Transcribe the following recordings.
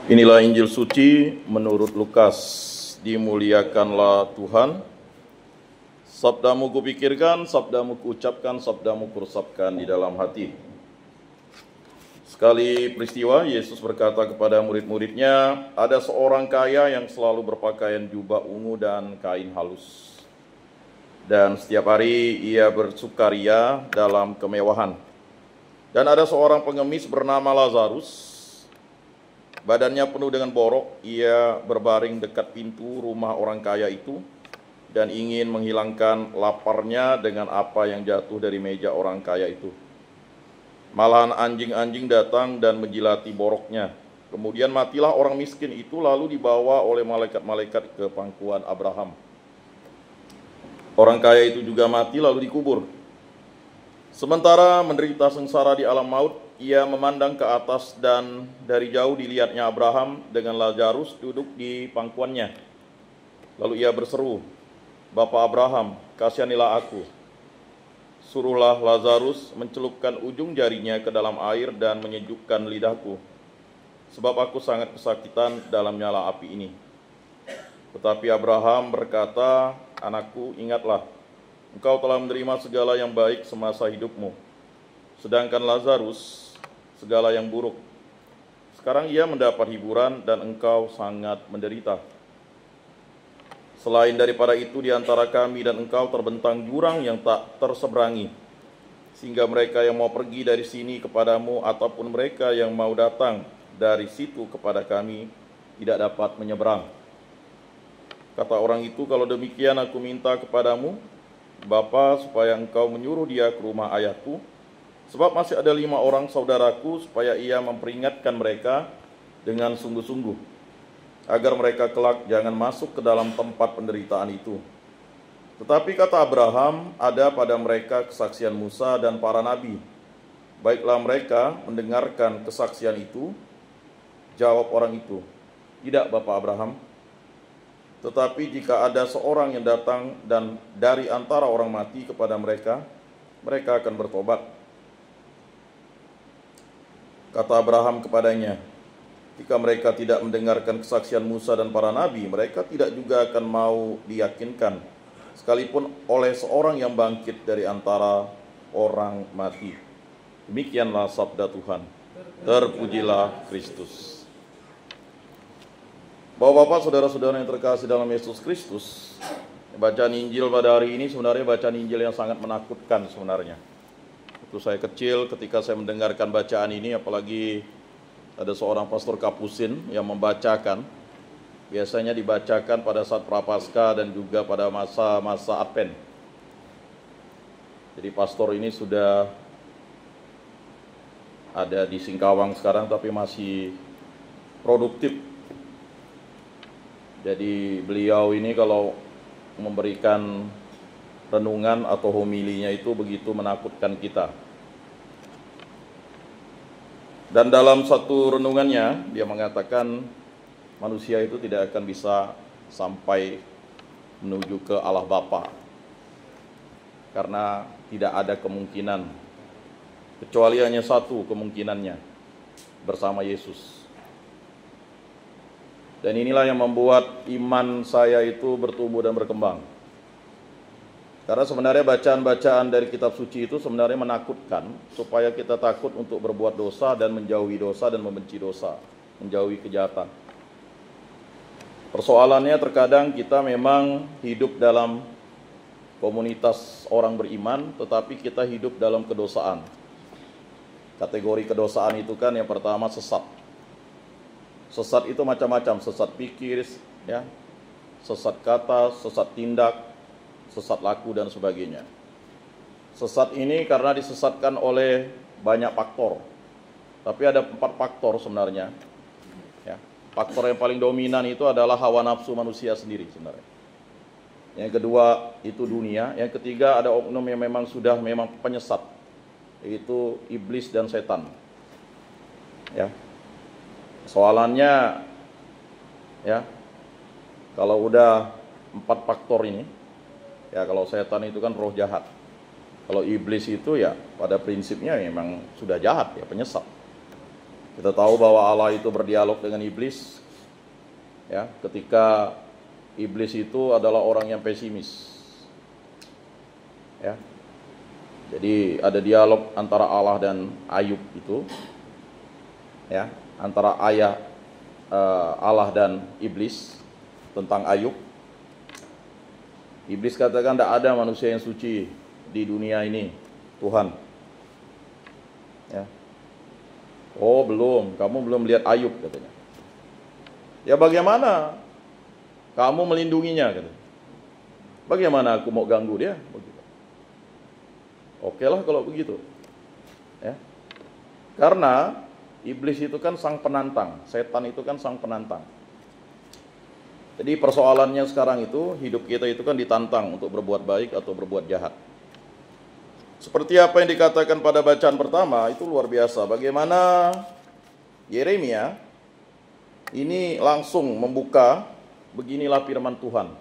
Inilah Injil suci menurut Lukas. Dimuliakanlah Tuhan. Sabdamu kupikirkan, sabdamu kuucapkan, sabdamu kuresapkan di dalam hati. Sekali peristiwa, Yesus berkata kepada murid-muridnya, ada seorang kaya yang selalu berpakaian jubah ungu dan kain halus. Dan setiap hari ia bersukaria dalam kemewahan. Dan ada seorang pengemis bernama Lazarus. Badannya penuh dengan borok, ia berbaring dekat pintu rumah orang kaya itu dan ingin menghilangkan laparnya dengan apa yang jatuh dari meja orang kaya itu. Malahan anjing-anjing datang dan menjilati boroknya. Kemudian matilah orang miskin itu, lalu dibawa oleh malaikat-malaikat ke pangkuan Abraham. Orang kaya itu juga mati lalu dikubur. Sementara menderita sengsara di alam maut, ia memandang ke atas dan dari jauh dilihatnya Abraham dengan Lazarus duduk di pangkuannya. Lalu ia berseru, "Bapa Abraham, kasihanilah aku. Suruhlah Lazarus mencelupkan ujung jarinya ke dalam air dan menyejukkan lidahku, sebab aku sangat kesakitan dalam nyala api ini." Tetapi Abraham berkata, "Anakku, ingatlah, engkau telah menerima segala yang baik semasa hidupmu, sedangkan Lazarus segala yang buruk. Sekarang ia mendapat hiburan dan engkau sangat menderita. Selain daripada itu, di antara kami dan engkau terbentang jurang yang tak terseberangi, sehingga mereka yang mau pergi dari sini kepadamu ataupun mereka yang mau datang dari situ kepada kami tidak dapat menyeberang." Kata orang itu, "Kalau demikian aku minta kepadamu, Bapa, supaya engkau menyuruh dia ke rumah ayahku, sebab masih ada 5 orang saudaraku, supaya ia memperingatkan mereka dengan sungguh-sungguh, agar mereka kelak jangan masuk ke dalam tempat penderitaan itu." Tetapi kata Abraham, "Ada pada mereka kesaksian Musa dan para nabi. Baiklah mereka mendengarkan kesaksian itu." Jawab orang itu, "Tidak, Bapak Abraham. Tetapi jika ada seorang yang datang dan dari antara orang mati kepada mereka, mereka akan bertobat." Kata Abraham kepadanya, "Jika mereka tidak mendengarkan kesaksian Musa dan para nabi, mereka tidak juga akan mau diyakinkan, sekalipun oleh seorang yang bangkit dari antara orang mati." Demikianlah sabda Tuhan. Terpujilah Kristus. Bapak-bapak, saudara-saudara yang terkasih dalam Yesus Kristus, bacaan Injil pada hari ini sebenarnya bacaan Injil yang sangat menakutkan sebenarnya. Waktu saya kecil, ketika saya mendengarkan bacaan ini, apalagi ada seorang pastor Kapusin yang membacakan, biasanya dibacakan pada saat Prapaskah dan juga pada masa-masa Advent. Jadi pastor ini sudah ada di Singkawang sekarang, tapi masih produktif. Jadi beliau ini kalau memberikan renungan atau homilinya itu begitu menakutkan kita. Dan dalam satu renungannya dia mengatakan manusia itu tidak akan bisa sampai menuju ke Allah Bapa karena tidak ada kemungkinan, kecuali hanya satu kemungkinannya, bersama Yesus. Dan inilah yang membuat iman saya itu bertumbuh dan berkembang. Karena sebenarnya bacaan-bacaan dari kitab suci itu sebenarnya menakutkan, supaya kita takut untuk berbuat dosa dan menjauhi dosa dan membenci dosa, menjauhi kejahatan. Persoalannya terkadang kita memang hidup dalam komunitas orang beriman, tetapi kita hidup dalam kedosaan. Kategori kedosaan itu kan yang pertama sesat. Sesat itu macam-macam, sesat pikir, ya, sesat kata, sesat tindak, sesat laku dan sebagainya. Sesat ini karena disesatkan oleh banyak faktor. Tapi ada 4 faktor sebenarnya. Ya, faktor yang paling dominan itu adalah hawa nafsu manusia sendiri sebenarnya. Yang kedua itu dunia, yang ketiga ada oknum yang memang sudah penyesat, yaitu iblis dan setan. Ya. Soalannya ya, kalau udah 4 faktor ini, ya kalau setan itu kan roh jahat. Kalau iblis itu ya pada prinsipnya memang sudah jahat ya, penyesat. Kita tahu bahwa Allah itu berdialog dengan iblis, ya, ketika iblis itu adalah orang yang pesimis, ya. Jadi ada dialog antara Allah dan Ayub itu, ya, antara Allah dan iblis tentang Ayub. Iblis katakan, tidak ada manusia yang suci di dunia ini, Tuhan. Ya. Oh belum, kamu belum lihat Ayub, katanya. Ya bagaimana kamu melindunginya, katanya. Bagaimana aku mau ganggu dia? Begitu. Oke lah kalau begitu, ya. Karena iblis itu kan sang penantang, setan itu kan sang penantang. Jadi persoalannya sekarang itu, hidup kita itu kan ditantang untuk berbuat baik atau berbuat jahat. Seperti apa yang dikatakan pada bacaan pertama, itu luar biasa. Bagaimana Yeremia ini langsung membuka, beginilah firman Tuhan.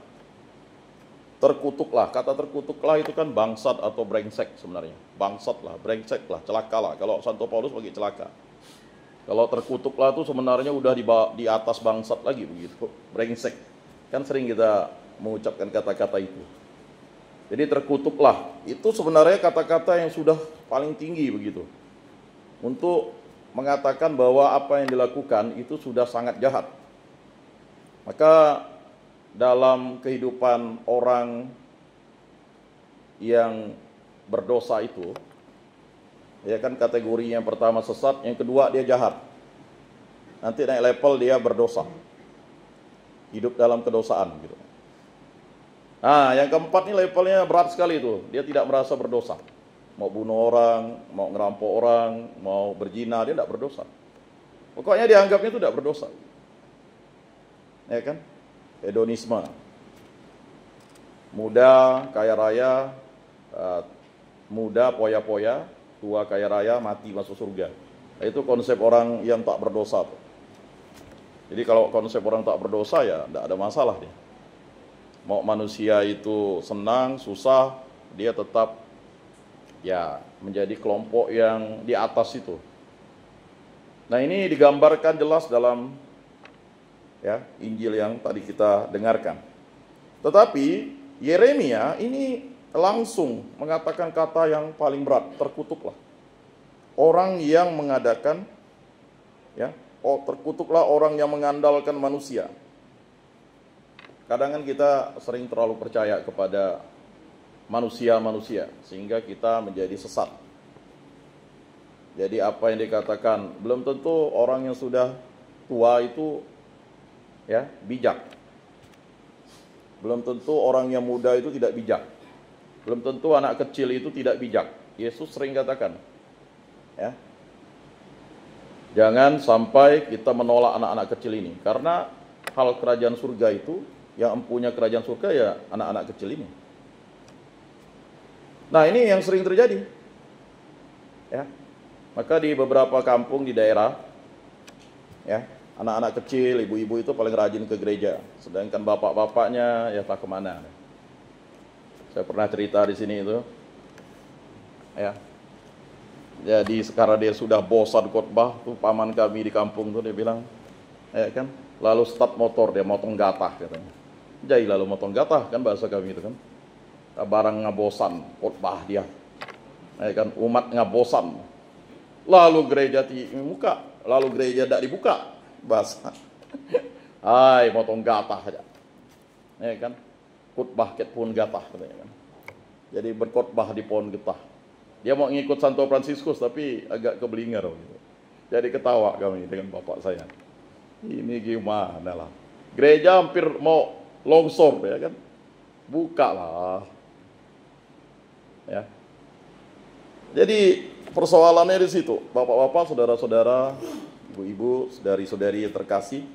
Terkutuklah, kata terkutuklah itu kan bangsat atau brengsek sebenarnya. Bangsat lah, brengsek lah, celaka lah. Kalau Santo Paulus bagi celaka. Kalau terkutuklah itu sebenarnya udah di atas bangsat lagi begitu, brengsek. Kan sering kita mengucapkan kata-kata itu. Jadi terkutuklah, itu sebenarnya kata-kata yang sudah paling tinggi begitu. Untuk mengatakan bahwa apa yang dilakukan itu sudah sangat jahat. Maka dalam kehidupan orang yang berdosa itu, ya kan kategori yang pertama sesat, yang kedua dia jahat. Nanti naik level dia berdosa. Hidup dalam kedosaan gitu. Nah, yang keempat ini levelnya berat sekali itu. Dia tidak merasa berdosa. Mau bunuh orang, mau ngerampok orang, mau berzina, dia tidak berdosa. Pokoknya dianggapnya itu tidak berdosa. Ya kan? Hedonisme. Muda, kaya raya, muda, poya-poya, tua, kaya raya, mati masuk surga. Nah, itu konsep orang yang tak berdosa. Jadi kalau konsep orang tak berdosa ya tidak ada masalah dia. Mau manusia itu senang, susah, dia tetap ya menjadi kelompok yang di atas itu. Nah ini digambarkan jelas dalam ya Injil yang tadi kita dengarkan. Tetapi Yeremia ini langsung mengatakan kata yang paling berat, terkutuklah. Orang yang mengadakan ya, terkutuklah orang yang mengandalkan manusia. Kadang kan kita sering terlalu percaya kepada manusia-manusia sehingga kita menjadi sesat. Jadi apa yang dikatakan, belum tentu orang yang sudah tua itu ya bijak. Belum tentu orang yang muda itu tidak bijak. Belum tentu anak kecil itu tidak bijak. Yesus sering katakan, ya, jangan sampai kita menolak anak-anak kecil ini, karena hal kerajaan surga itu, yang empunya kerajaan surga ya anak-anak kecil ini. Nah ini yang sering terjadi, ya. Maka di beberapa kampung di daerah, ya, anak-anak kecil, ibu-ibu itu paling rajin ke gereja, sedangkan bapak-bapaknya ya tak kemana. Saya pernah cerita di sini itu, ya. Jadi sekarang dia sudah bosan khotbah, tuh paman kami di kampung tuh dia bilang, ya kan, lalu start motor dia motong gatah katanya. Jadi lalu motong gatah kan bahasa kami itu kan. Barang ngabosan khotbah dia. Ya kan, umat ngabosan. Lalu gereja dibuka, lalu gereja tidak dibuka. Bahasa. Hai, motong gatah aja. Ya kan? Khotbah ket pohon gatah katanya kan. Jadi berkhotbah di pohon getah. Dia mau ngikut Santo Fransiskus tapi agak keblinger gitu. Jadi ketawa kami dengan bapak saya. Ini gimana lah. Gereja hampir mau longsor ya kan. Buka lah. Ya. Jadi persoalannya di situ. Bapak-bapak, saudara-saudara, ibu-ibu, saudari-saudari yang terkasih.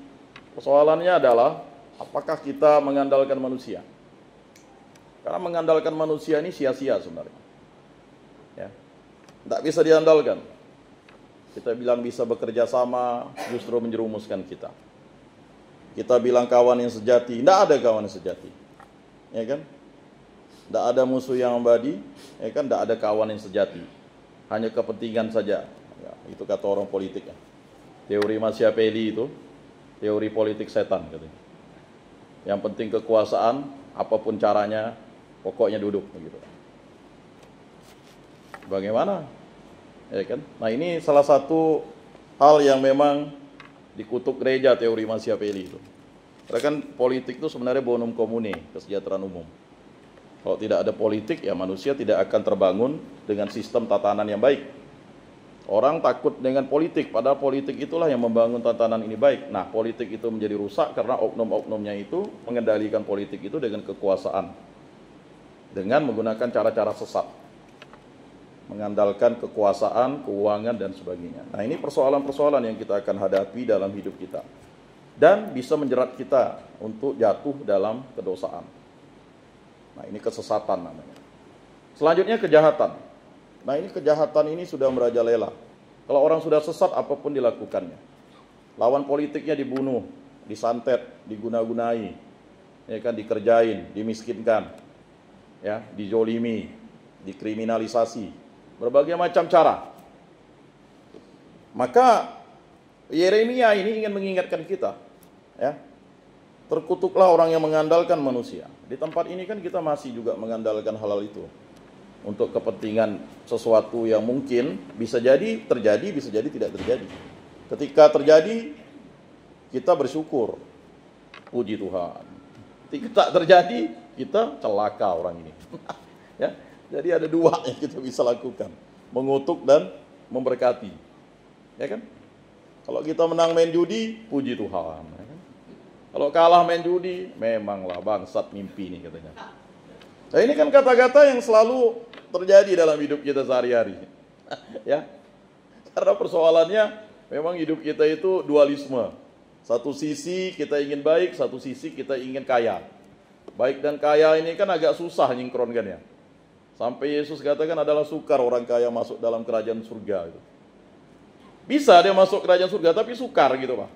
Persoalannya adalah apakah kita mengandalkan manusia? Karena mengandalkan manusia ini sia-sia sebenarnya. Ya. Tidak bisa diandalkan. Kita bilang bisa bekerja sama, justru menjerumuskan kita. Kita bilang kawan yang sejati, tidak ada kawan yang sejati. Ya kan? Tidak ada musuh yang abadi, ya kan? Tidak ada kawan yang sejati. Hanya kepentingan saja. Ya, itu kata orang politik. Ya. Teori Machiavelli itu, teori politik setan katanya. Yang penting kekuasaan, apapun caranya, pokoknya duduk begitu. Bagaimana? Ya kan? Nah, ini salah satu hal yang memang dikutuk gereja, teori Machiavelli itu. Karena kan politik itu sebenarnya bonum commune, kesejahteraan umum. Kalau tidak ada politik, ya manusia tidak akan terbangun dengan sistem tatanan yang baik. Orang takut dengan politik, padahal politik itulah yang membangun tatanan ini baik. Nah, politik itu menjadi rusak karena oknum-oknumnya itu mengendalikan politik itu dengan kekuasaan. Dengan menggunakan cara-cara sesat. Mengandalkan kekuasaan, keuangan, dan sebagainya. Nah, ini persoalan-persoalan yang kita akan hadapi dalam hidup kita. Dan bisa menjerat kita untuk jatuh dalam kedosaan. Nah, ini kesesatan namanya. Selanjutnya kejahatan. Nah, ini kejahatan ini sudah merajalela. Kalau orang sudah sesat, apapun dilakukannya. Lawan politiknya dibunuh, disantet, diguna-gunai, ya kan, dikerjain, dimiskinkan, ya, dijolimi, dikriminalisasi, berbagai macam cara. Maka Yeremia ini ingin mengingatkan kita, ya, terkutuklah orang yang mengandalkan manusia. Di tempat ini kan kita masih juga mengandalkan hal-hal itu untuk kepentingan sesuatu yang mungkin bisa jadi terjadi, bisa jadi tidak terjadi. Ketika terjadi, kita bersyukur, puji Tuhan. Ketika tak terjadi, kita celaka orang ini. Ya, jadi ada dua yang kita bisa lakukan, mengutuk dan memberkati. Ya kan? Kalau kita menang main judi, puji Tuhan. Ya kan? Kalau kalah main judi, memanglah bangsat mimpi nih katanya. Nah, ini kan kata-kata yang selalu terjadi dalam hidup kita sehari-hari. Ya. Karena persoalannya memang hidup kita itu dualisme. Satu sisi kita ingin baik, satu sisi kita ingin kaya. Baik dan kaya ini kan agak susah nyingkronkan ya. Sampai Yesus katakan adalah sukar orang kaya masuk dalam kerajaan surga. Bisa dia masuk kerajaan surga tapi sukar gitu Pak.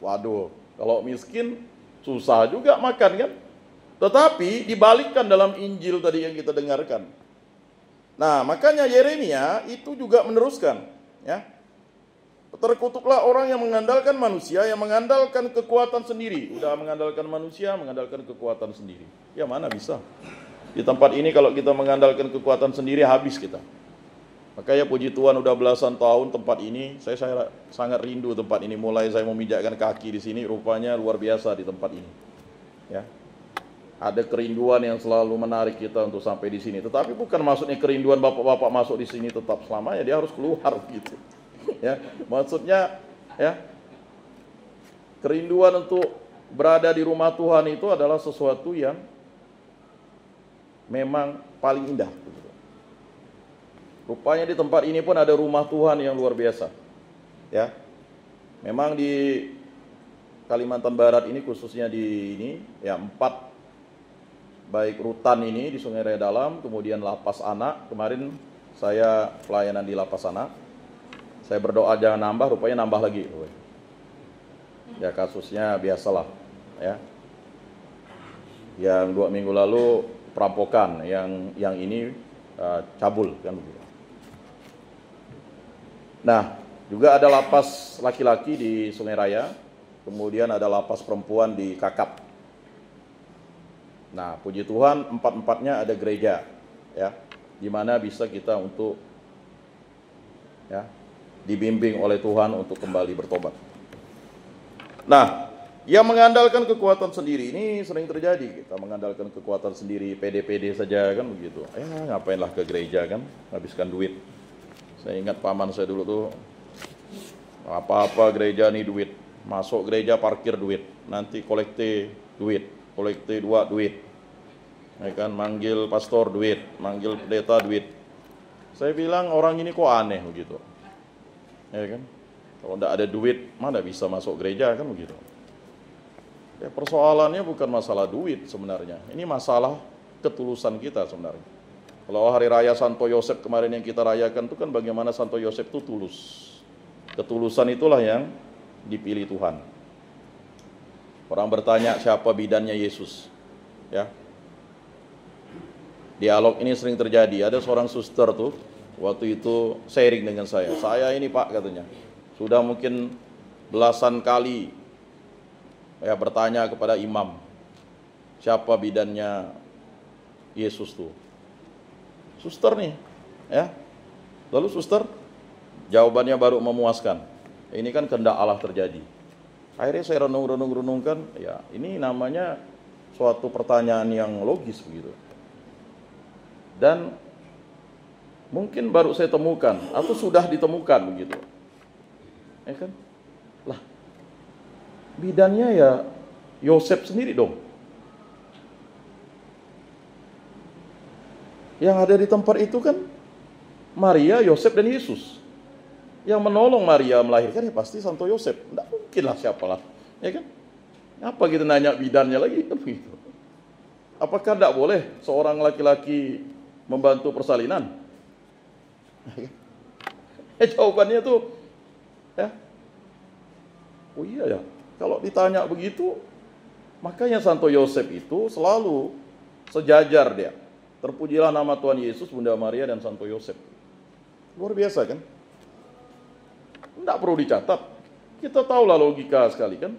Waduh, kalau miskin susah juga makan kan. Tetapi dibalikkan dalam Injil tadi yang kita dengarkan. Nah, makanya Yeremia itu juga meneruskan, ya. Terkutuklah orang yang mengandalkan manusia, yang mengandalkan kekuatan sendiri. Udah mengandalkan manusia, mengandalkan kekuatan sendiri. Ya mana bisa? Di tempat ini kalau kita mengandalkan kekuatan sendiri habis kita. Makanya puji Tuhan udah belasan tahun tempat ini, saya sangat rindu tempat ini. Mulai saya memijakkan kaki di sini, rupanya luar biasa di tempat ini. Ya. Ada kerinduan yang selalu menarik kita untuk sampai di sini. Tetapi bukan maksudnya kerinduan bapak-bapak masuk di sini tetap selamanya, dia harus keluar gitu. Ya, maksudnya ya, kerinduan untuk berada di rumah Tuhan itu adalah sesuatu yang memang paling indah. Rupanya di tempat ini pun ada rumah Tuhan yang luar biasa. Ya, memang di Kalimantan Barat ini khususnya di ini ya 4. Baik rutan ini di Sungai Raya Dalam, kemudian Lapas Anak. Kemarin saya pelayanan di Lapas Anak. Saya berdoa jangan nambah, rupanya nambah lagi. Ya kasusnya biasalah. Ya. Yang 2 minggu lalu perampokan, yang ini cabul kan begitu. Nah, juga ada lapas laki-laki di Sungai Raya, kemudian ada lapas perempuan di Kakap. Nah, puji Tuhan 4-4-nya ada gereja, ya, di mana bisa kita untuk ya dibimbing oleh Tuhan untuk kembali bertobat. Nah, yang mengandalkan kekuatan sendiri ini sering terjadi. Kita mengandalkan kekuatan sendiri, pede-pede saja kan begitu. Ya, ngapainlah ke gereja kan, habiskan duit. Saya ingat paman saya dulu tuh, apa-apa gereja nih duit. Masuk gereja parkir duit, nanti kolekte duit. Kolekte 2 duit, ya kan, manggil pastor duit, manggil pendeta duit. Saya bilang orang ini kok aneh begitu, ya kan? Kalau tidak ada duit, mana bisa masuk gereja kan begitu. Ya, persoalannya bukan masalah duit sebenarnya, ini masalah ketulusan kita sebenarnya. Kalau hari raya Santo Yosef kemarin yang kita rayakan itu kan bagaimana Santo Yosef itu tulus. Ketulusan itulah yang dipilih Tuhan. Orang bertanya siapa bidannya Yesus, ya. Dialog ini sering terjadi. Ada seorang suster tuh, waktu itu sharing dengan saya ini Pak katanya, sudah mungkin belasan kali ya bertanya kepada imam, siapa bidannya Yesus tuh? Suster nih, ya. Lalu suster, jawabannya baru memuaskan. Ini kan kehendak Allah terjadi. Akhirnya saya renungkan, ya ini namanya suatu pertanyaan yang logis begitu. Dan mungkin baru saya temukan atau sudah ditemukan begitu. Ya kan? Lah, bidannya ya Yosef sendiri dong. Yang ada di tempat itu kan Maria, Yosef, dan Yesus. Yang menolong Maria melahirkan ya pasti Santo Yosef. Tidak mungkin lah siapalah. Ya kan? Apa kita nanya bidannya lagi? Kan begitu. Apakah tidak boleh seorang laki-laki membantu persalinan? Jawabannya tuh, ya, oh iya ya. Kalau ditanya begitu, makanya Santo Yosef itu selalu sejajar dia. Terpujilah nama Tuhan Yesus, Bunda Maria, dan Santo Yosef. Luar biasa kan? Tidak perlu dicatat. Kita tahulah logika sekali kan.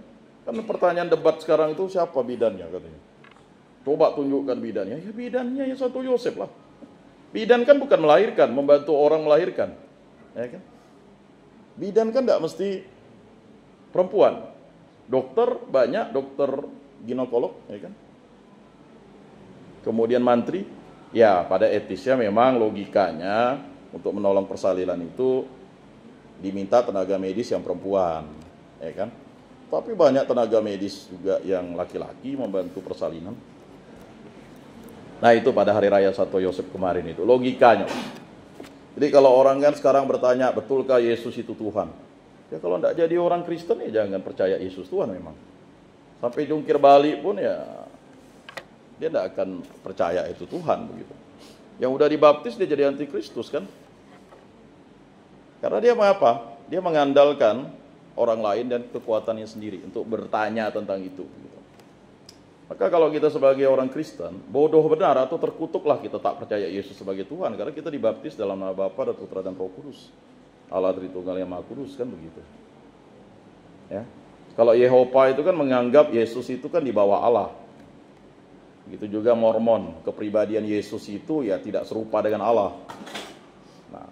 Kan pertanyaan debat sekarang itu siapa bidannya katanya. Coba tunjukkan bidannya. Ya bidannya ya Santo Yosef lah. Bidan kan bukan melahirkan, membantu orang melahirkan. Ya kan? Bidan kan tidak mesti perempuan. Dokter banyak, dokter ginekolog, ya kan? Kemudian mantri, ya pada etisnya memang logikanya untuk menolong persalinan itu diminta tenaga medis yang perempuan, ya kan? Tapi banyak tenaga medis juga yang laki-laki membantu persalinan. Nah itu pada hari raya Santo Yosef kemarin itu logikanya. Jadi kalau orang kan sekarang bertanya, betulkah Yesus itu Tuhan? Ya kalau tidak jadi orang Kristen ya jangan percaya Yesus Tuhan memang. Sampai jungkir balik pun ya dia tidak akan percaya itu Tuhan begitu. Yang udah dibaptis dia jadi antikristus kan? Karena dia apa? Dia mengandalkan orang lain dan kekuatannya sendiri untuk bertanya tentang itu. Gitu. Maka kalau kita sebagai orang Kristen, bodoh benar atau terkutuklah kita tak percaya Yesus sebagai Tuhan. Karena kita dibaptis dalam nama Bapa dan Putra dan Roh Kudus. Allah Tritunggal yang Maha Kudus kan begitu. Ya. Kalau Yehova itu kan menganggap Yesus itu kan di bawah Allah. Begitu juga Mormon, kepribadian Yesus itu ya tidak serupa dengan Allah. Nah,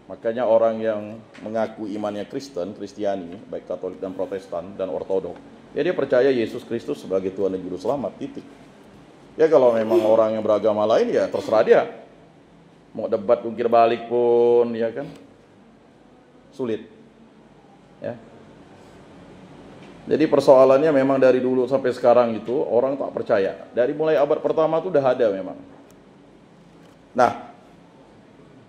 makanya orang yang mengaku imannya Kristen, Kristiani, baik Katolik dan Protestan dan Ortodok, ya dia percaya Yesus Kristus sebagai Tuhan dan Juru Selamat, titik. Ya kalau memang orang yang beragama lain ya terserah dia. Mau debat jungkir balik pun ya kan sulit. Ya. Jadi persoalannya memang dari dulu sampai sekarang itu orang tak percaya. Dari mulai abad pertama itu udah ada memang. Nah,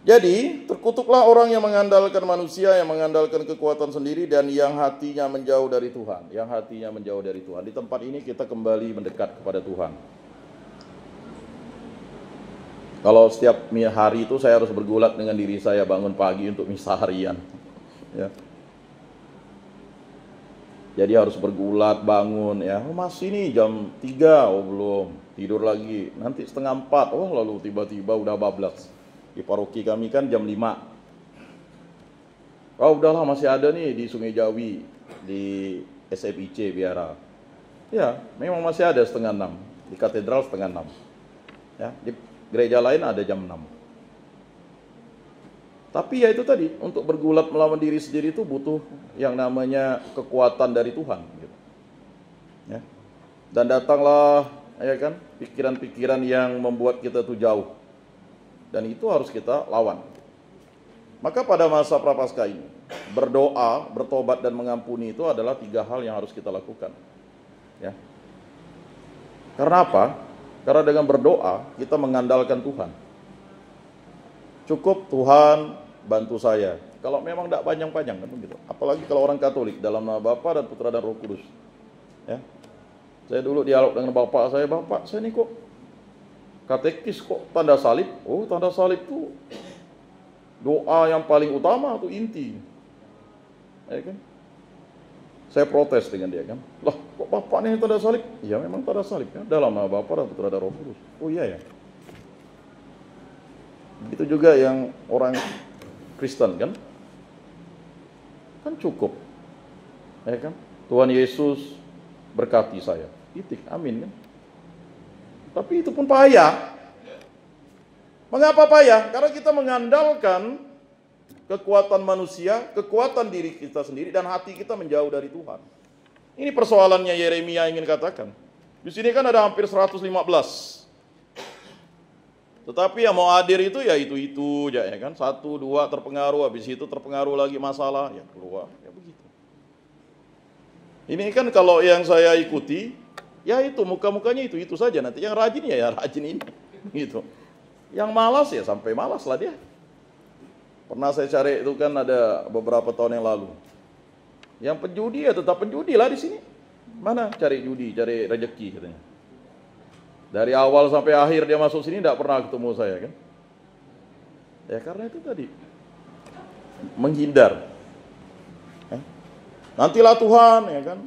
jadi terkutuklah orang yang mengandalkan manusia, yang mengandalkan kekuatan sendiri dan yang hatinya menjauh dari Tuhan. Yang hatinya menjauh dari Tuhan. Di tempat ini kita kembali mendekat kepada Tuhan. Kalau setiap hari itu saya harus bergulat dengan diri saya bangun pagi untuk misa harian. Ya. Jadi harus bergulat, bangun ya. Oh, masih nih jam 3, oh belum. Tidur lagi. Nanti setengah 4, oh lalu tiba-tiba udah bablas. Di paroki kami kan jam 5. Oh udahlah masih ada nih di Sungai Jawi, di SFIC Biara. Ya, memang masih ada setengah 6. Di katedral setengah 6. Ya, di gereja lain ada jam 6. Tapi ya itu tadi, untuk bergulat melawan diri sendiri itu butuh yang namanya kekuatan dari Tuhan. Gitu. Ya. Dan datanglah, ya kan, pikiran-pikiran yang membuat kita tuh jauh. Dan itu harus kita lawan. Maka pada masa Prapaskah ini, berdoa, bertobat dan mengampuni itu adalah 3 hal yang harus kita lakukan. Ya. Karena apa? Karena dengan berdoa kita mengandalkan Tuhan. Cukup Tuhan bantu saya. Kalau memang tidak panjang-panjang kan begitu. Apalagi kalau orang Katolik dalam nama Bapa dan Putra dan Roh Kudus. Ya. Saya dulu dialog dengan bapak saya ini kok katekis kok tanda salib? Oh, tanda salib itu doa yang paling utama atau inti. Ya kan? Saya protes dengan dia kan. Lah, kok bapak ini tanda salib? Iya, memang tanda salib kan dalam nama Bapa dan Putra dan Roh Kudus. Oh iya ya. Itu juga yang orang Kristen kan cukup Ya kan? Tuhan Yesus berkati saya. Titik. Amin kan? Tapi itu pun payah. Mengapa payah? Karena kita mengandalkan kekuatan manusia, kekuatan diri kita sendiri, dan hati kita menjauh dari Tuhan. Ini persoalannya Yeremia ingin katakan. Di sini kan ada hampir 115. Tetapi yang mau hadir itu ya itu aja ya kan. 1, 2 terpengaruh, habis itu terpengaruh lagi masalah, ya keluar, ya begitu. Ini kan kalau yang saya ikuti, ya itu muka-mukanya itu saja. Nanti yang rajin ya rajin ini, gitu. Yang malas ya sampai malas lah dia. Pernah saya cari itu kan ada beberapa tahun yang lalu. Yang penjudi ya tetap penjudi lah di sini. Mana cari judi, cari rezeki katanya. Dari awal sampai akhir dia masuk sini tidak pernah ketemu saya kan. Ya karena itu tadi. Menghindar. Nantilah Tuhan ya kan.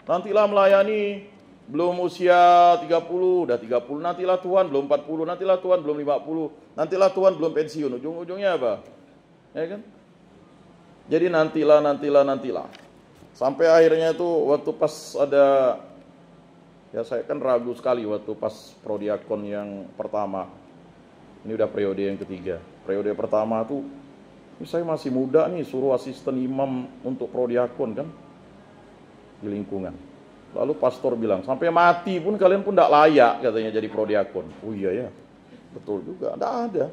Nantilah melayani. Belum usia 30, udah 30, nantilah Tuhan, belum 40, nantilah Tuhan, belum 50, nantilah Tuhan, belum pensiun. Ujung-ujungnya apa? Ya kan? Jadi nantilah. Sampai akhirnya itu waktu pas ada, ya saya kan ragu sekali waktu pas prodiakon yang pertama. Ini udah periode yang ketiga. Periode pertama tuh, ini saya masih muda nih, suruh asisten imam untuk prodiakon kan, di lingkungan. Lalu pastor bilang, sampai mati pun kalian pun tidak layak katanya jadi prodiakon. Oh iya ya, betul juga, tidak ada.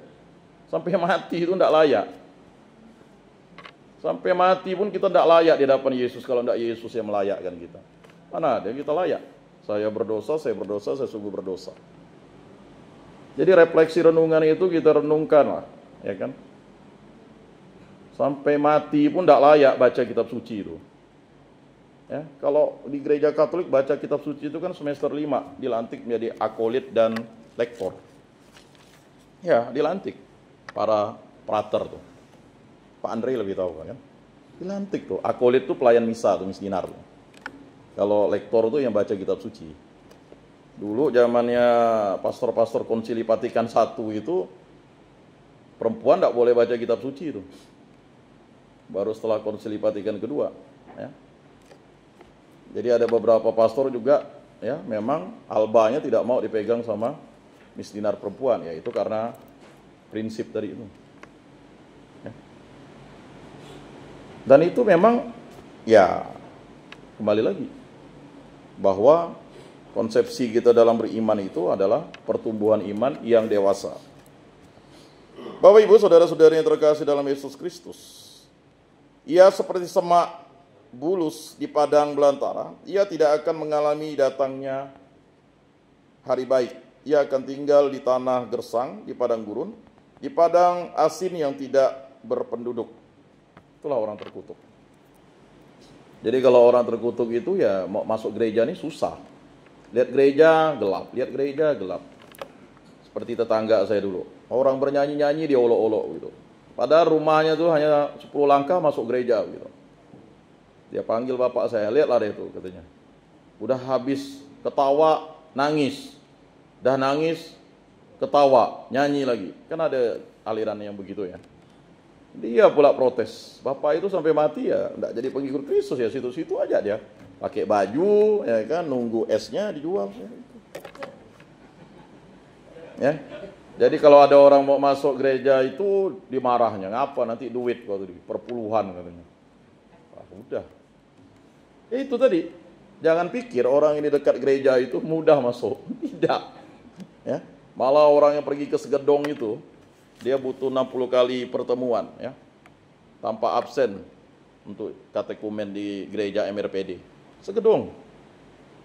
Sampai mati itu tidak layak. Sampai mati pun kita tidak layak di hadapan Yesus kalau tidak Yesus yang melayakkan kita. Mana ada kita layak? Saya berdosa, saya sungguh berdosa. Jadi refleksi renungan itu kita renungkan lah, ya kan? Sampai mati pun tidak layak baca kitab suci itu. Ya, kalau di gereja Katolik baca kitab suci itu kan semester 5 dilantik menjadi akolit dan lektor. Ya, dilantik para prater tuh. Pak Andre lebih tahu kan? Dilantik tuh. Akolit tuh pelayan misa tuh, miskinar tuh. Kalau lektor tuh yang baca kitab suci. Dulu zamannya pastor-pastor Konsili Vatikan I itu perempuan tidak boleh baca kitab suci itu. Baru setelah Konsili Vatikan II, ya. Jadi ada beberapa pastor juga ya memang albanya tidak mau dipegang sama misdinar perempuan, ya itu karena prinsip tadi itu. Ya. Dan itu memang ya kembali lagi bahwa konsepsi kita dalam beriman itu adalah pertumbuhan iman yang dewasa. Bapak Ibu saudara-saudari yang terkasih dalam Yesus Kristus, ia seperti semak bulus di padang belantara, ia tidak akan mengalami datangnya hari baik. Ia akan tinggal di tanah gersang, di padang gurun, di padang asin yang tidak berpenduduk. Itulah orang terkutuk. Jadi kalau orang terkutuk itu ya mau masuk gereja ini susah. Lihat gereja gelap. Seperti tetangga saya dulu. Orang bernyanyi-nyanyi dia olok-olok gitu. Padahal rumahnya tuh hanya 10 langkah masuk gereja gitu. Dia panggil bapak saya, lihatlah deh itu katanya. Udah habis ketawa, nangis. Dah nangis, ketawa, nyanyi lagi. Kan ada aliran yang begitu ya. Dia pula protes. Bapak itu sampai mati ya, enggak jadi pengikut Kristus ya, situ-situ aja dia. Pakai baju, ya kan, nunggu esnya dijual. Ya. Jadi kalau ada orang mau masuk gereja itu dimarahnya, ngapa nanti duit waktu perpuluhan katanya. Wah, udah. Itu tadi, jangan pikir orang ini dekat gereja itu mudah masuk. Tidak. Ya. Malah orang yang pergi ke Segedong itu, dia butuh 60 kali pertemuan ya. Tanpa absen untuk katekumen di gereja MRPD. Segedong.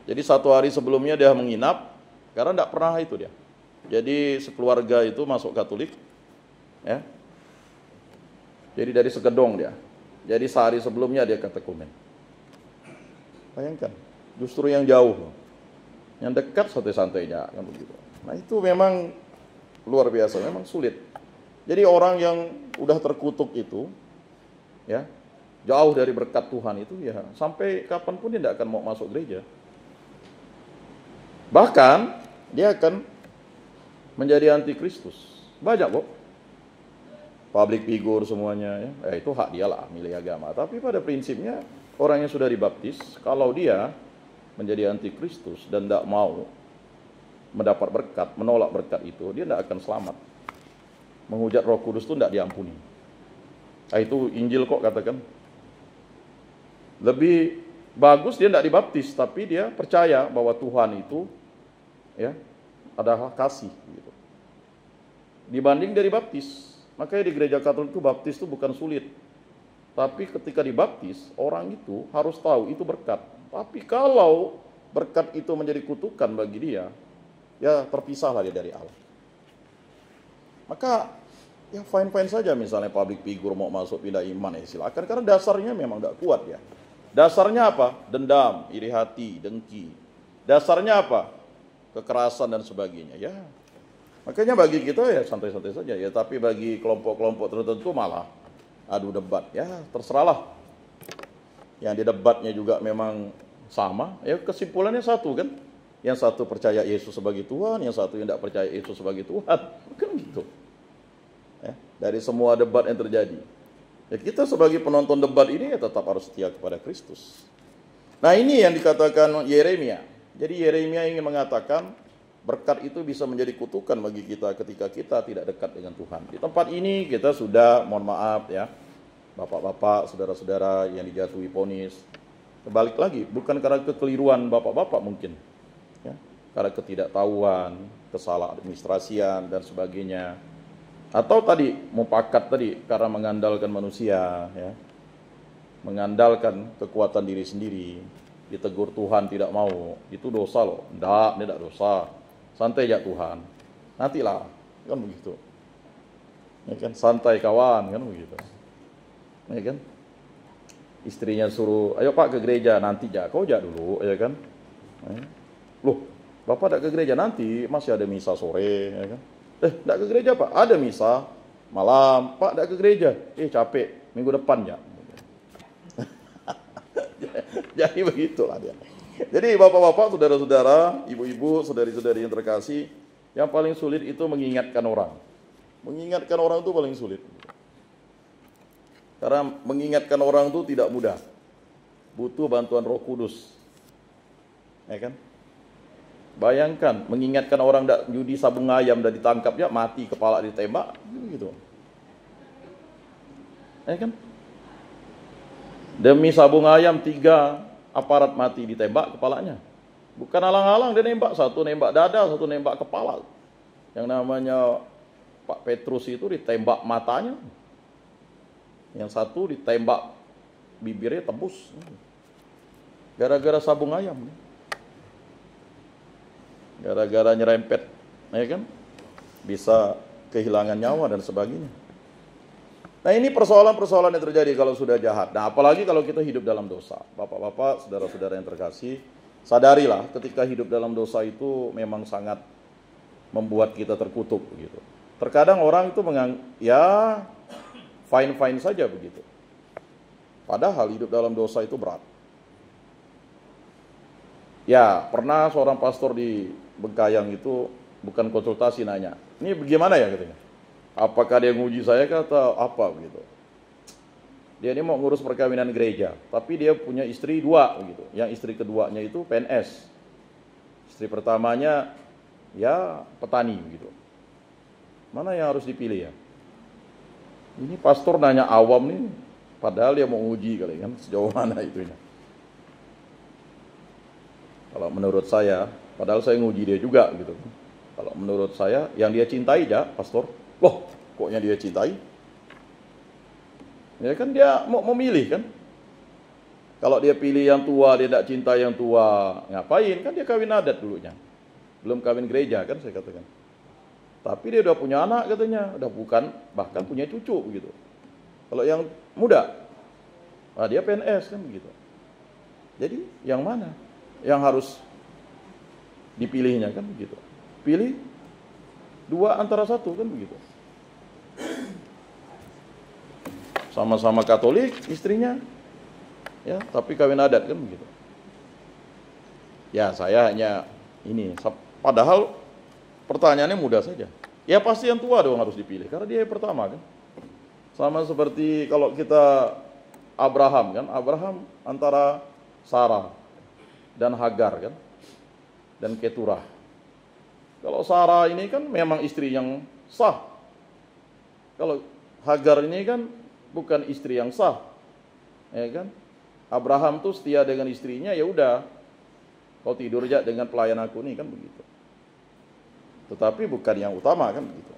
Jadi 1 hari sebelumnya dia menginap, karena tidak pernah itu dia. Jadi sekeluarga itu masuk Katolik. Ya. Jadi dari Segedong dia. Jadi sehari sebelumnya dia katekumen. Bayangkan, justru yang jauh, yang dekat santai-santainya kan begitu. Nah itu memang luar biasa, memang sulit. Jadi orang yang udah terkutuk itu, ya jauh dari berkat Tuhan itu, ya sampai kapanpun dia tidak akan mau masuk gereja. Bahkan dia akan menjadi antikristus. Banyak kok. public figure semuanya ya. Itu hak dia lah milih agama. Tapi pada prinsipnya orang yang sudah dibaptis, kalau dia menjadi antikristus dan tidak mau mendapat berkat, menolak berkat itu, dia tidak akan selamat. Menghujat Roh Kudus itu tidak diampuni. Nah, itu Injil kok katakan. Lebih bagus dia tidak dibaptis, tapi dia percaya bahwa Tuhan itu ya adalah kasih gitu. Dibanding dia dibaptis. Makanya di gereja Katolik itu baptis itu bukan sulit. Tapi ketika dibaptis, orang itu harus tahu itu berkat. Tapi kalau berkat itu menjadi kutukan bagi dia, ya terpisahlah dia dari Allah. Maka ya fine-fine saja misalnya public figure mau masuk pindah iman ya silakan, karena dasarnya memang tidak kuat ya. Dasarnya apa? Dendam, iri hati, dengki. Dasarnya apa? Kekerasan dan sebagainya ya. Makanya bagi kita ya santai-santai saja ya, tapi bagi kelompok-kelompok tertentu malah adu debat ya, terserahlah. Yang di debatnya juga memang sama, ya kesimpulannya satu kan. Yang satu percaya Yesus sebagai Tuhan, yang satu yang tidak percaya Yesus sebagai Tuhan. Kan gitu. Ya, dari semua debat yang terjadi. Ya kita sebagai penonton debat ini ya tetap harus setia kepada Kristus. Nah ini yang dikatakan Yeremia. Jadi Yeremia ingin mengatakan berkat itu bisa menjadi kutukan bagi kita ketika kita tidak dekat dengan Tuhan. Di tempat ini kita sudah, mohon maaf ya, bapak-bapak, saudara-saudara yang dijatuhi vonis. Kebalik lagi, bukan karena kekeliruan bapak-bapak mungkin. Ya, karena ketidaktahuan, kesalahan administrasian dan sebagainya. Atau tadi mupakat tadi karena mengandalkan manusia ya. Mengandalkan kekuatan diri sendiri. Ditegur Tuhan tidak mau, itu dosa loh. Tidak dosa. Santai ya Tuhan. Nantilah, kan begitu. Ya kan, santai kawan, kan begitu. Ya kan? Istrinya suruh, ayo Pak ke gereja, nanti ya, kau jak dulu, ya kan? Loh, Bapak tidak ke gereja, nanti masih ada misa sore, ya kan? Tidak ke gereja Pak, ada misa malam, Pak tidak ke gereja, capek, minggu depan ya. Jadi begitulah dia. Jadi bapak-bapak, saudara-saudara, ibu-ibu, saudari-saudari yang terkasih, yang paling sulit itu mengingatkan orang. Mengingatkan orang itu paling sulit. Karena mengingatkan orang itu tidak mudah. Butuh bantuan Roh Kudus. Ya kan? Bayangkan, mengingatkan orang tidak judi sabung ayam dan ditangkap, ya mati, kepala ditembak, gitu. Ya kan? Demi sabung ayam 3 aparat mati ditembak kepalanya. Bukan alang-alang dia nembak, satu nembak dada, satu nembak kepala. Yang namanya Pak Petrus itu ditembak matanya. Yang satu ditembak bibirnya tembus. Gara-gara sabung ayam. Gara-gara nyerempet, ya kan? Bisa kehilangan nyawa dan sebagainya. Nah ini persoalan-persoalan yang terjadi kalau sudah jahat. Nah apalagi kalau kita hidup dalam dosa. Bapak-bapak, saudara-saudara yang terkasih, sadarilah ketika hidup dalam dosa itu memang sangat membuat kita terkutuk gitu. Terkadang orang itu ya fine-fine saja begitu. Padahal hidup dalam dosa itu berat. Ya pernah seorang pastor di Bengkayang itu bukan konsultasi nanya, ini bagaimana ya katanya. Apakah dia nguji saya atau apa begitu. Dia ini mau ngurus perkawinan gereja, tapi dia punya istri 2 begitu. Yang istri keduanya itu PNS. Istri pertamanya ya petani begitu. Mana yang harus dipilih ya? Ini pastor nanya awam nih, padahal dia mau nguji kali kan, sejauh mana itunya. Kalau menurut saya, padahal saya nguji dia juga gitu. Kalau menurut saya, yang dia cintai aja, pastor. Loh, koknya dia cintai? Ya kan dia mau memilih kan? Kalau dia pilih yang tua, dia tidak cinta yang tua, ngapain? Kan dia kawin adat dulunya. Belum kawin gereja kan saya katakan. Tapi dia udah punya anak katanya, udah bukan, bahkan punya cucu begitu. Kalau yang muda, nah dia PNS kan begitu. Jadi yang mana? Yang harus dipilihnya kan begitu. Pilih 2 antara 1 kan begitu. Sama-sama Katolik istrinya, ya tapi kawin adat kan begitu. Ya saya hanya ini, padahal pertanyaannya mudah saja. Ya pasti yang tua dong harus dipilih, karena dia yang pertama kan. Sama seperti kalau kita Abraham kan, Abraham antara Sarah dan Hagar kan, dan Keturah. Kalau Sarah ini kan memang istri yang sah. Kalau Hagar ini kan bukan istri yang sah. Ya kan? Abraham tuh setia dengan istrinya, ya udah. Kau tidur aja dengan pelayan aku nih kan begitu. Tetapi bukan yang utama kan begitu.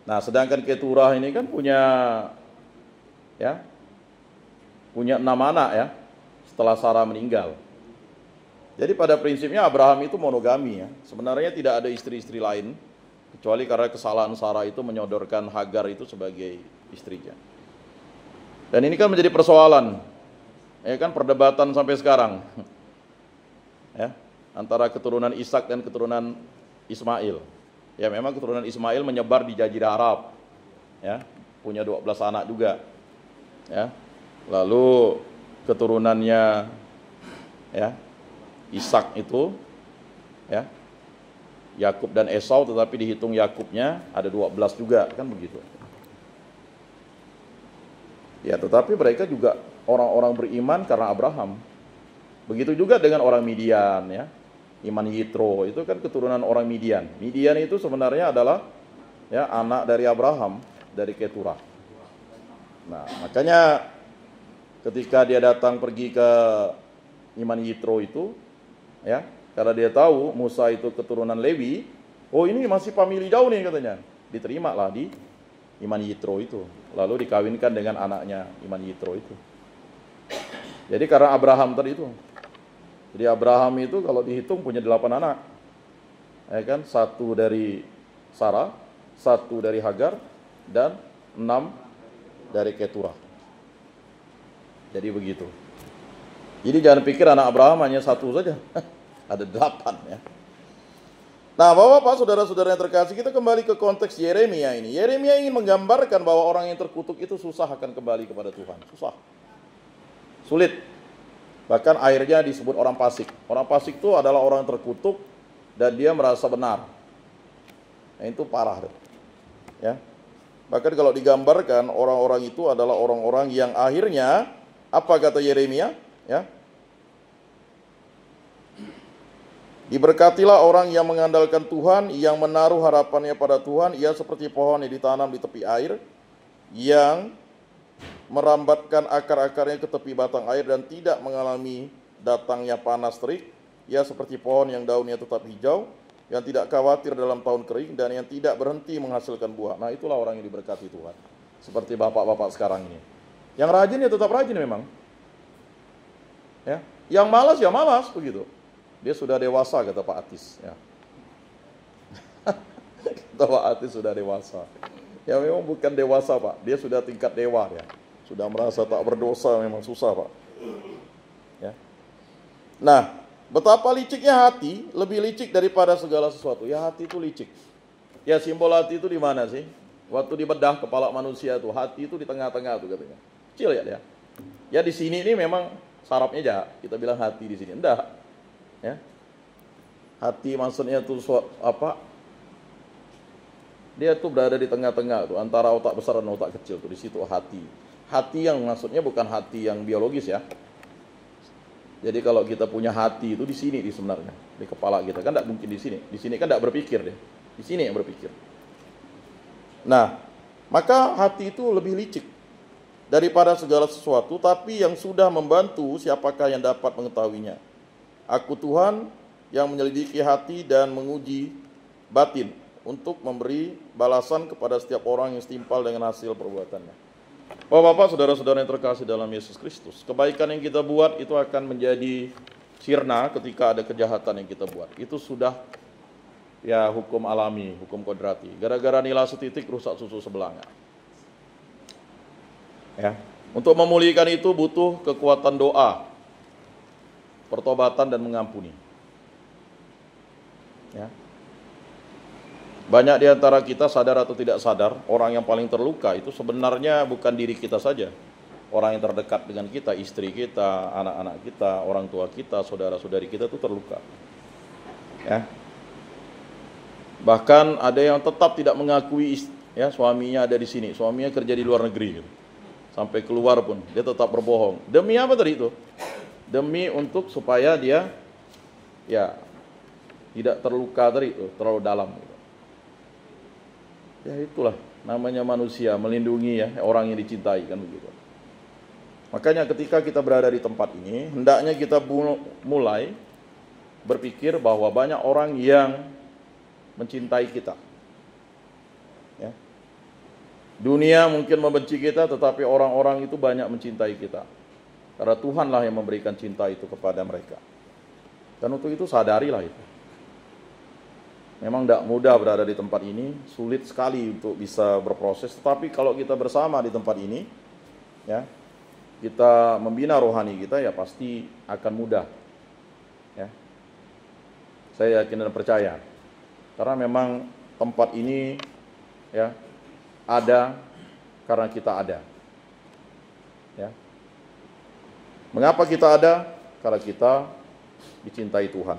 Nah, sedangkan Keturah ini kan punya 6 anak ya setelah Sarah meninggal. Jadi pada prinsipnya Abraham itu monogami ya. Sebenarnya tidak ada istri-istri lain kecuali karena kesalahan Sarah itu menyodorkan Hagar itu sebagai istrinya. Dan ini kan menjadi persoalan, ya kan, perdebatan sampai sekarang, ya, antara keturunan Ishak dan keturunan Ismail. Ya memang keturunan Ismail menyebar di Jazirah Arab, ya, punya 12 anak juga, ya. Lalu keturunannya, ya, Ishak itu, ya, Yakub dan Esau, tetapi dihitung Yakubnya ada 12 juga, kan begitu. Ya, tetapi mereka juga orang-orang beriman karena Abraham. Begitu juga dengan orang Midian, ya. Iman Yitro itu kan keturunan orang Midian. Midian itu sebenarnya adalah ya anak dari Abraham, dari Keturah. Nah, makanya ketika dia datang pergi ke Iman Yitro itu, ya, karena dia tahu Musa itu keturunan Lewi, oh ini masih famili jauh nih katanya. Diterimalah di Iman Yitro itu, lalu dikawinkan dengan anaknya Iman Yitro itu. Jadi karena Abraham tadi itu. Jadi Abraham itu kalau dihitung punya 8 anak. Ya kan? 1 dari Sarah, 1 dari Hagar, dan 6 dari Keturah. Jadi begitu. Jadi jangan pikir anak Abraham hanya 1 saja. Ada 8 ya. Nah, Bapak-bapak, saudara-saudara yang terkasih, kita kembali ke konteks Yeremia ini. Yeremia ingin menggambarkan bahwa orang yang terkutuk itu susah akan kembali kepada Tuhan. Susah. Sulit. Bahkan akhirnya disebut orang fasik. Orang fasik itu adalah orang yang terkutuk dan dia merasa benar. Nah, itu parah. Ya. Bahkan kalau digambarkan orang-orang itu adalah orang-orang yang akhirnya apa kata Yeremia? Ya. Diberkatilah orang yang mengandalkan Tuhan, yang menaruh harapannya pada Tuhan. Ia seperti pohon yang ditanam di tepi air, yang merambatkan akar-akarnya ke tepi batang air dan tidak mengalami datangnya panas terik. Ia seperti pohon yang daunnya tetap hijau, yang tidak khawatir dalam tahun kering, dan yang tidak berhenti menghasilkan buah. Nah, itulah orang yang diberkati Tuhan. Seperti bapak-bapak sekarang ini. Yang rajin ya tetap rajin memang. Ya, yang malas ya malas begitu. Dia sudah dewasa kata Pak Atis. Ya. Kata Pak Atis sudah dewasa. Ya memang bukan dewasa Pak, dia sudah tingkat dewa ya. Sudah merasa tak berdosa, memang susah Pak. Ya. Nah, betapa liciknya hati, lebih licik daripada segala sesuatu. Ya hati itu licik. Ya simbol hati itu di mana sih? Waktu dibedah kepala manusia itu, hati itu di tengah-tengah tuh katanya. Kecil ya dia. Ya di sini ini memang sarafnya jahat. Kita bilang hati di sini. Enggak. Ya. Hati maksudnya tuh apa? Dia tuh berada di tengah-tengah tuh antara otak besar dan otak kecil tuh, di situ hati. Hati yang maksudnya bukan hati yang biologis ya. Jadi kalau kita punya hati itu di sini di sebenarnya, di kepala kita kan tidak mungkin di sini. Di sini kan tidak berpikir deh. Di sini yang berpikir. Nah, maka hati itu lebih licik daripada segala sesuatu, tapi yang sudah membantu siapakah yang dapat mengetahuinya? Aku Tuhan yang menyelidiki hati dan menguji batin untuk memberi balasan kepada setiap orang yang setimpal dengan hasil perbuatannya. Bapak-bapak, saudara-saudara yang terkasih dalam Yesus Kristus, kebaikan yang kita buat itu akan menjadi sirna ketika ada kejahatan yang kita buat. Itu sudah ya hukum alami, hukum kodrati. Gara-gara nila setitik rusak susu sebelanga. Ya, untuk memulihkan itu butuh kekuatan doa, pertobatan dan mengampuni. Ya. Banyak di antara kita sadar atau tidak sadar, orang yang paling terluka itu sebenarnya bukan diri kita saja. Orang yang terdekat dengan kita, istri kita, anak-anak kita, orang tua kita, saudara-saudari kita itu terluka. Ya. Bahkan ada yang tetap tidak mengakui ya suaminya ada di sini, suaminya kerja di luar negeri gitu. Sampai keluar pun dia tetap berbohong. Demi apa tadi itu? Demi untuk supaya dia ya tidak terluka tadi itu, terlalu dalam gitu. Ya itulah namanya manusia, melindungi ya orang yang dicintai, kan begitu. Makanya ketika kita berada di tempat ini, hendaknya kita mulai berpikir bahwa banyak orang yang mencintai kita. Ya. Dunia mungkin membenci kita, tetapi orang-orang itu banyak mencintai kita. Karena Tuhanlah yang memberikan cinta itu kepada mereka. Dan untuk itu sadarilah itu. Memang tidak mudah berada di tempat ini, sulit sekali untuk bisa berproses. Tetapi kalau kita bersama di tempat ini, ya, kita membina rohani kita, ya pasti akan mudah. Ya. Saya yakin dan percaya. Karena memang tempat ini ya ada karena kita ada. Ya. Mengapa kita ada? Karena kita dicintai Tuhan.